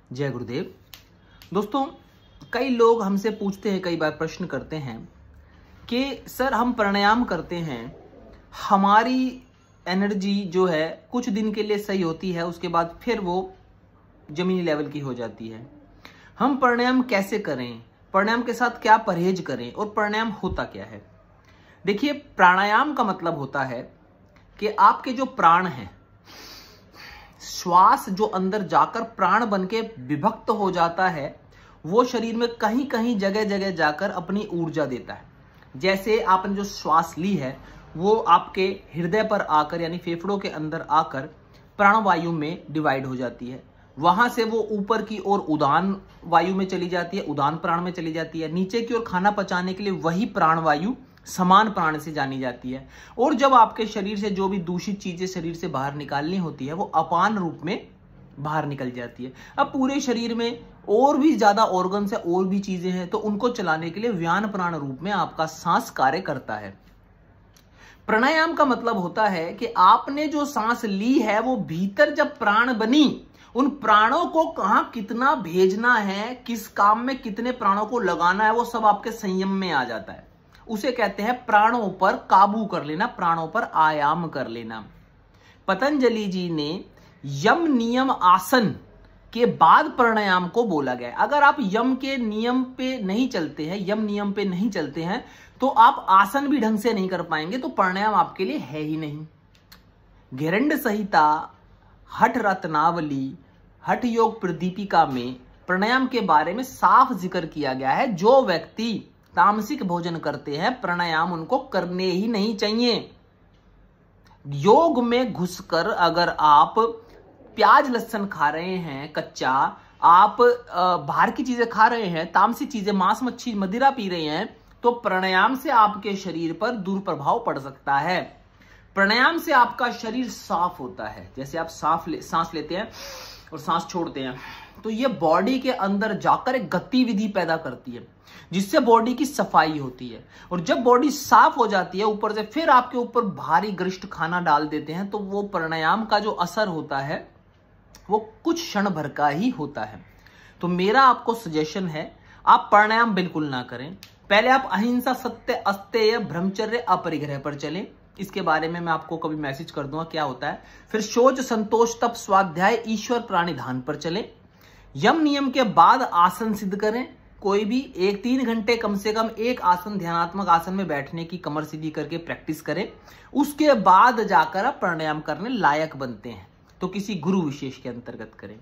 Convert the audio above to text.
जय गुरुदेव। दोस्तों, कई लोग हमसे पूछते हैं, कई बार प्रश्न करते हैं कि सर हम प्राणायाम करते हैं, हमारी एनर्जी जो है कुछ दिन के लिए सही होती है, उसके बाद फिर वो जमीनी लेवल की हो जाती है। हम प्राणायाम कैसे करें, प्राणायाम के साथ क्या परहेज करें और प्राणायाम होता क्या है? देखिए, प्राणायाम का मतलब होता है कि आपके जो प्राण हैं, श्वास जो अंदर जाकर प्राण बन के विभक्त हो जाता है, वो शरीर में कहीं कहीं जगह जगह जाकर अपनी ऊर्जा देता है। जैसे आपने जो श्वास ली है वो आपके हृदय पर आकर यानी फेफड़ों के अंदर आकर प्राणवायु में डिवाइड हो जाती है। वहां से वो ऊपर की ओर उदान वायु में चली जाती है, उदान प्राण में चली जाती है। नीचे की ओर खाना पचाने के लिए वही प्राणवायु समान प्राण से जानी जाती है। और जब आपके शरीर से जो भी दूषित चीजें शरीर से बाहर निकालनी होती है वो अपान रूप में बाहर निकल जाती है। अब पूरे शरीर में और भी ज्यादा ऑर्गन्स है, और भी चीजें हैं, तो उनको चलाने के लिए व्यान प्राण रूप में आपका सांस कार्य करता है। प्राणायाम का मतलब होता है कि आपने जो सांस ली है वो भीतर जब प्राण बनी, उन प्राणों को कहां कितना भेजना है, किस काम में कितने प्राणों को लगाना है, वो सब आपके संयम में आ जाता है। उसे कहते हैं प्राणों पर काबू कर लेना, प्राणों पर आयाम कर लेना। पतंजलि जी ने यम नियम आसन के बाद प्राणायाम को बोला गया। अगर आप यम के नियम पे नहीं चलते हैं, यम नियम पे नहीं चलते हैं, तो आप आसन भी ढंग से नहीं कर पाएंगे, तो प्राणायाम आपके लिए है ही नहीं। घेरंड संहिता, हठ रत्नावली, हठ योग प्रदीपिका में प्राणायाम के बारे में साफ जिक्र किया गया है। जो व्यक्ति तामसिक भोजन करते हैं, प्राणायाम उनको करने ही नहीं चाहिए। योग में घुसकर अगर आप प्याज लहसुन खा रहे हैं कच्चा, आप बाहर की चीजें खा रहे हैं, तामसिक चीजें, मांस मच्छी मदिरा पी रहे हैं, तो प्राणायाम से आपके शरीर पर दुष्प्रभाव पड़ सकता है। प्राणायाम से आपका शरीर साफ होता है। जैसे आप सांस लेते हैं और सांस छोड़ते हैं, तो ये बॉडी के अंदर जाकर एक गतिविधि पैदा करती है, जिससे बॉडी की सफाई होती है। और जब बॉडी साफ हो जाती है, ऊपर से फिर आपके ऊपर भारी गरिष्ठ खाना डाल देते हैं, तो वो प्राणायाम का जो असर होता है वो कुछ क्षण भर का ही होता है। तो मेरा आपको सजेशन है, आप प्राणायाम बिल्कुल ना करें। पहले आप अहिंसा, सत्य, अस्तेय, ब्रह्मचर्य, अपरिग्रह पर चलें। इसके बारे में मैं आपको कभी मैसेज कर दूंगा क्या होता है। फिर शौच, संतोष, तप, स्वाध्याय, ईश्वर प्राणिधान पर चलें। यम नियम के बाद आसन सिद्ध करें। कोई भी 3 घंटे कम से कम एक आसन, ध्यानात्मक आसन में बैठने की कमर सीधी करके प्रैक्टिस करें। उसके बाद जाकर आप प्राणायाम करने लायक बनते हैं, तो किसी गुरु विशेष के अंतर्गत करें।